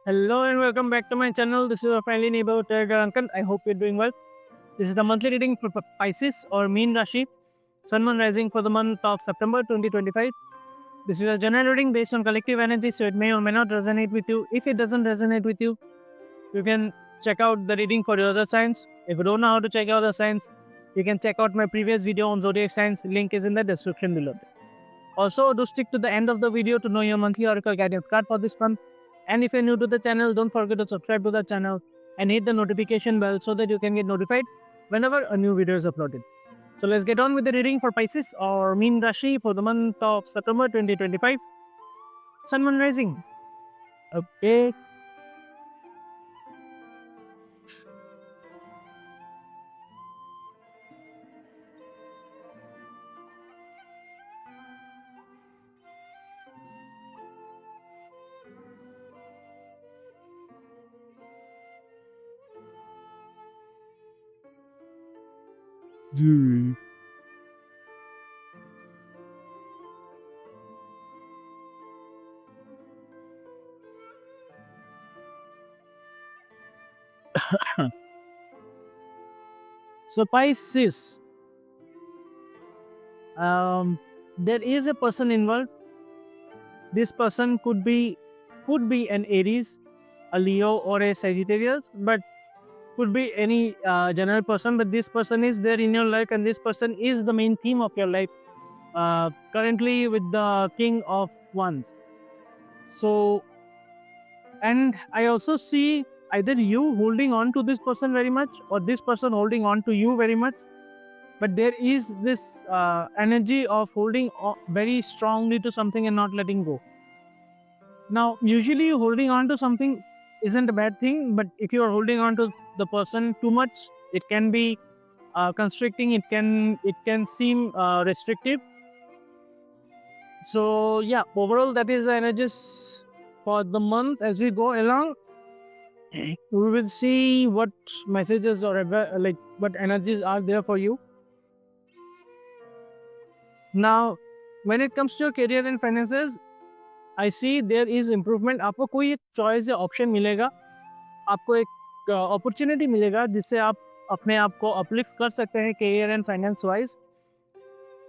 Hello and welcome back to my channel. This is your friendly neighbor Ankan. I hope you're doing well. This is the monthly reading for Pisces or Mean Rashi, Sun Moon Rising for the month of September 2025. This is a general reading based on collective energy, so it may or may not resonate with you. If it doesn't resonate with you, you can check out the reading for your other signs. If you don't know how to check out the signs, you can check out my previous video on zodiac signs. Link is in the description below. Also, do stick to the end of the video to know your monthly oracle guidance card for this month. And if you're new to the channel, don't forget to subscribe to the channel and hit the notification bell so that you can get notified whenever a new video is uploaded. So let's get on with the reading for Pisces or Mean Rashi for the month of September 2025. Sun Moon Rising. Okay. So Pisces, there is a person involved. This person could be an Aries, a Leo, or a Sagittarius, but could be any general person. But this person is there in your life, and this person is the main theme of your life. Currently, with the King of Wands. So, and I also see either you holding on to this person very much, or this person holding on to you very much. But there is this energy of holding very strongly to something and not letting go. Now, usually holding on to something isn't a bad thing, but if you are holding on to the person too much, it can be constricting. It can seem restrictive. So yeah, overall that is the energies for the month. As we go along, we will see what messages or like what energies are there for you. Now, when it comes to your career and finances, I see there is improvement. आपको कोई एक choice या option मिलेगा, आपको एक opportunity मिलेगा जिससे आप अपने आप को अपलिफ्ट कर सकते हैं करियर एंड फाइनेंस वाइज.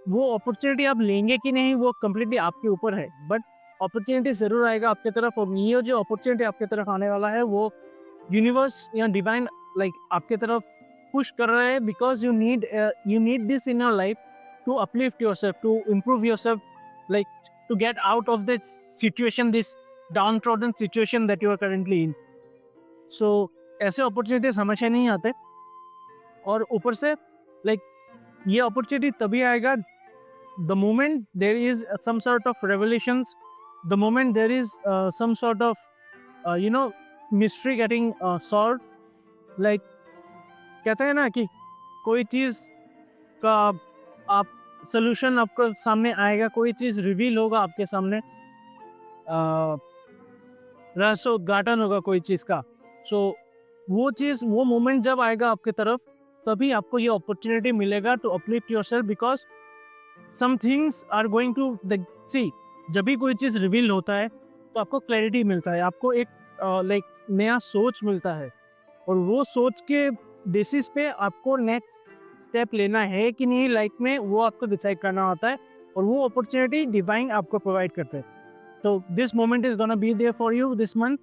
वो अपॉर्चुनिटी आप लेंगे कि नहीं वो कम्प्लीटली आपके ऊपर है, बट अपॉर्चुनिटी ज़रूर आएगा आपके तरफ. और ये जो अपॉर्चुनिटी आपके तरफ आने वाला है वो यूनिवर्स या डिवाइन लाइक आपके तरफ पुश कर रहा है, because you need this in your life to uplift yourself, to improve yourself, like to get out of this situation, this downtrodden situation that you are currently in. So ऐसे opportunities हमेशा नहीं आते. और ऊपर से like ये opportunity तभी आएगा the moment there is some sort of revelations, the moment there is some sort of mystery getting solved. Like कहते हैं ना कि कोई चीज़ का आप सोल्यूशन आपको सामने आएगा, कोई चीज़ रिवील होगा आपके सामने, रहस्य उद्घाटन होगा कोई चीज़ का. सो वो चीज़, वो मोमेंट जब आएगा आपके तरफ, तभी आपको ये अपॉर्चुनिटी मिलेगा to uplift yourself, because some things are going to see. जब भी कोई चीज़ रिवील होता है तो आपको क्लैरिटी मिलता है, आपको एक लाइक नया सोच मिलता है, और वो सोच के बेसिस पे आपको नेक्स्ट स्टेप लेना है कि नहीं लाइफ में, वो आपको डिसाइड करना होता है. और वो अपॉर्चुनिटी डिवाइन आपको प्रोवाइड करते हैं. तो this moment is gonna be there for you this month.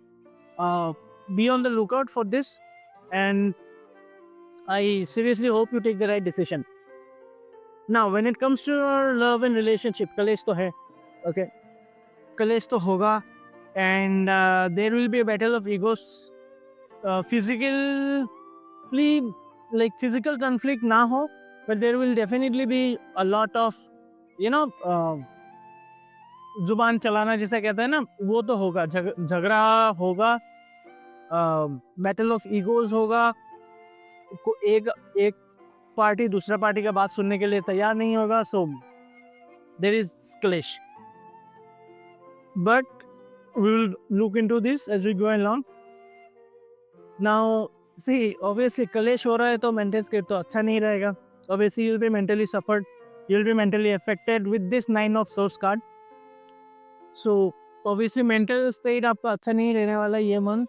Be on the lookout for this, and I seriously hope you take the right decision. Now, when it comes to your love and relationship, कलेश तो है, okay? कलेश तो होगा, and there will be a battle of egos. Physically, like physical conflict ना हो, but there will definitely be a lot of, जुबान चलाना जिसे कहते हैं ना, वो तो होगा. झगड़ा होगा, बैटल ऑफ ईगोज होगा. एक पार्टी दूसरा पार्टी का बात सुनने के लिए तैयार नहीं होगा. So there is clash, but we will look into this as we go along. Now see, obviously clash हो रहा है तो मेंटल स्टेट तो अच्छा नहीं रहेगा. Obviously you will be mentally suffered, you will be mentally affected with this 9 of Swords card. So obviously mental state आपका अच्छा नहीं रहने वाला ये month.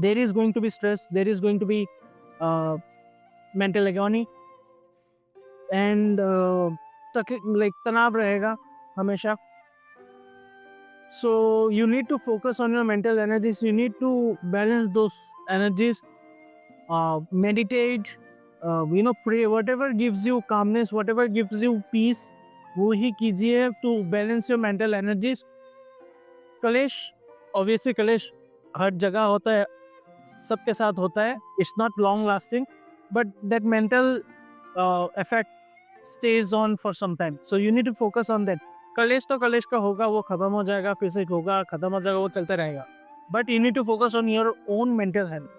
There is going to be stress, there is going to be mental agony and like तनाव रहेगा हमेशा. So you need to focus on your mental energies. You need to balance those energies. Meditate, pray. Whatever gives you calmness, whatever gives you peace, वो ही कीजिए to balance your mental energies. कलेश, obviously कलेश हर जगह होता है, सबके साथ होता है. It's not long lasting, but that mental effect stays on for some time. So you need to focus on that. कलेश तो कलेश का होगा, वो खत्म हो जाएगा, फिर से होगा, खत्म हो जाएगा, वो चलता रहेगा. But you need to focus on your own mental health.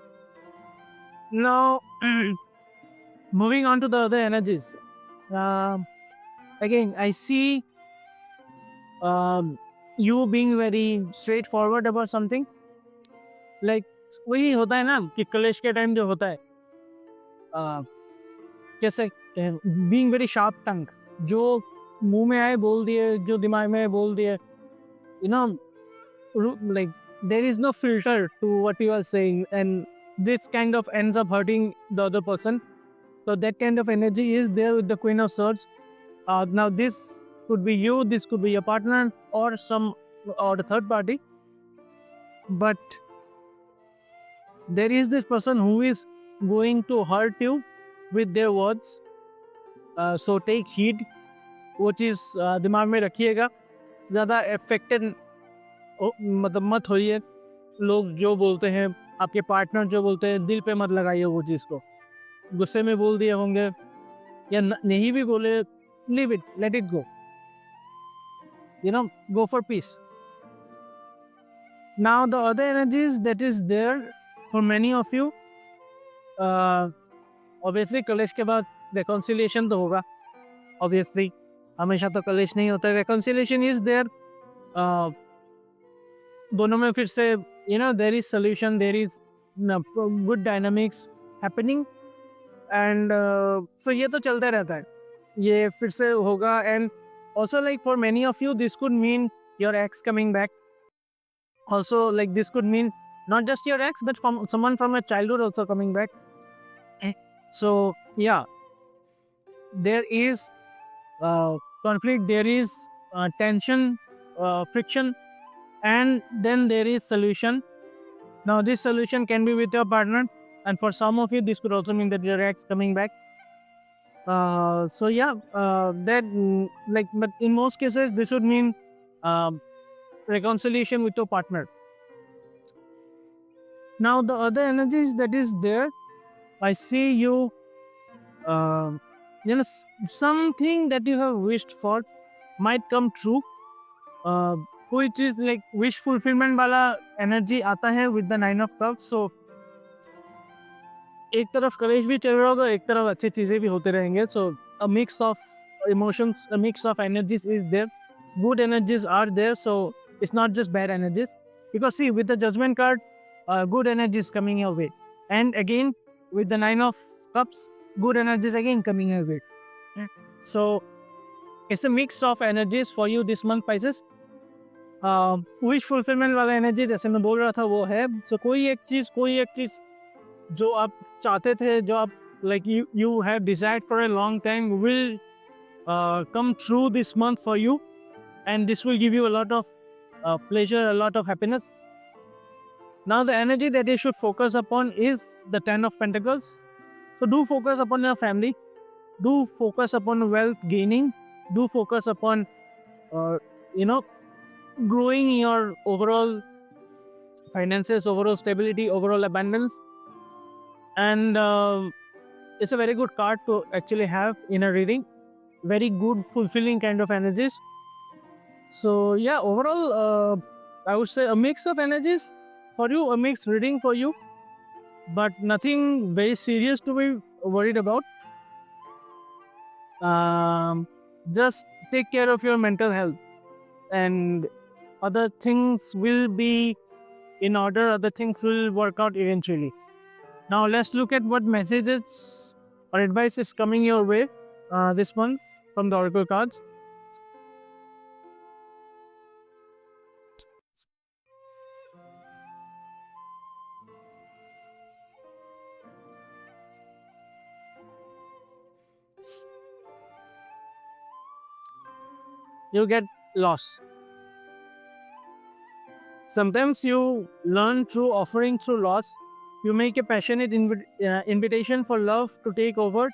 Now, moving on to the other energies. Again, I see you being very straightforward about something. Like वही होता है ना कि कलेश के टाइम जो होता है, कैसे बीइंग वेरी शार्प टंग, जो मुंह में आए बोल दिए, जो दिमाग में आए बोल दिए. You know, like there is no filter to what you are saying, and this kind of ends up hurting the other person. So that kind of energy is there with the Queen of Swords. Now this could be you, this could be your partner, or the third party. But there is this person who is going to hurt you with their words. So take heed. वो चीज़ दिमाग में रखिएगा. ज़्यादा affected मतलब मत होइए. लोग जो बोलते हैं, आपके पार्टनर जो बोलते हैं, दिल पे मत लगाइए वो चीज़ को. गुस्से में बोल दिए होंगे या नहीं भी बोले, leave it, let it go. Go for peace. Now the other energies that is there for many of you, obviously कलेश के बाद reconciliation तो होगा. Obviously हमेशा तो कलेश नहीं होता. Reconciliation is there. दोनों में फिर से there is solution, there is good dynamics happening, and so ये तो चलता रहता है, ये फिर से होगा. And also like for many of you this could mean your ex coming back. Also like this could mean not just your ex but from someone from your childhood also coming back. So yeah, there is conflict, there is tension, friction, and then there is solution. Now this solution can be with your partner, and for some of you this could also mean that your ex coming back. So yeah, but in most cases this would mean reconciliation with your partner. Now the other energies that is there, I see you something that you have wished for might come true. कोई चीज like wish fulfillment वाला energy आता है with the 9 of cups. So एक तरफ कलेश भी चल रहा होगा, एक तरफ अच्छी चीजें भी होते रहेंगे. So a mix of emotions, a mix of energies is there. Good energies are there, so it's not just bad energies. Because see, with the Judgment card, good energies coming your way, and again with the 9 of cups, good energies again coming your way. So it's a mix of energies for you this month, Pisces. Wish fulfillment वाला energy जैसे मैं बोल रहा था वो है. So कोई एक चीज जो आप चाहते थे, जो आप like you have desired for a long time will come true this month for you, and this will give you a lot of pleasure, a lot of happiness. Now the energy that you should focus upon is the 10 of Pentacles. So do focus upon your family, do focus upon wealth gaining, do focus upon growing your overall finances, overall stability, overall abundance. And it's a very good card to actually have in a reading. Very good, fulfilling kind of energies. So yeah, overall, I would say a mix of energies for you, a mixed reading for you, but nothing very serious to be worried about. Just take care of your mental health, and other things will be in order, other things will work out eventually. Now let's look at what messages or advice is coming your way this month from the Oracle cards. you get lost. Sometimes you learn through offering through loss. You make a passionate invitation for love to take over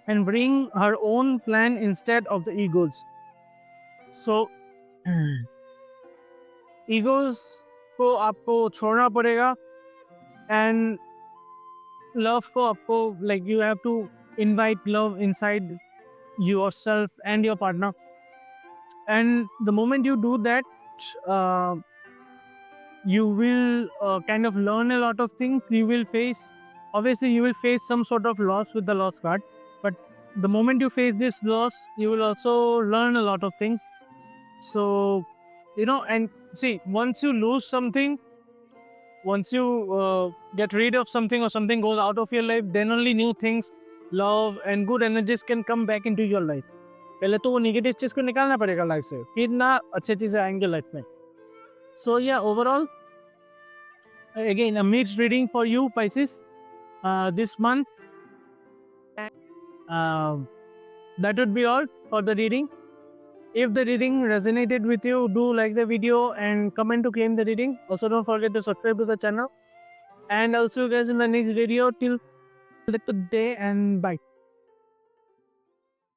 and bring her own plan instead of the egos. So egos को आपको छोड़ना पड़ेगा and love को आपको like you have to invite love inside yourself and your partner, and the moment you do that, uh, you will kind of learn a lot of things. You will face, obviously you will face some sort of loss with the loss card, but the moment you face this loss, you will also learn a lot of things. So and see, once you lose something, once you get rid of something or something goes out of your life, then only new things, love and good energies can come back into your life. पहले तो वो negative चीज को निकालना पड़ेगा life से, फिर ना अच्छी चीजें आएंगे लाइफ में. So yeah, overall, again, a mixed reading for you, Pisces, this month. That would be all for the reading. If the reading resonated with you, do like the video and comment to claim the reading. Also, don't forget to subscribe to the channel. And I'll see you guys in the next video. Till the good day and bye.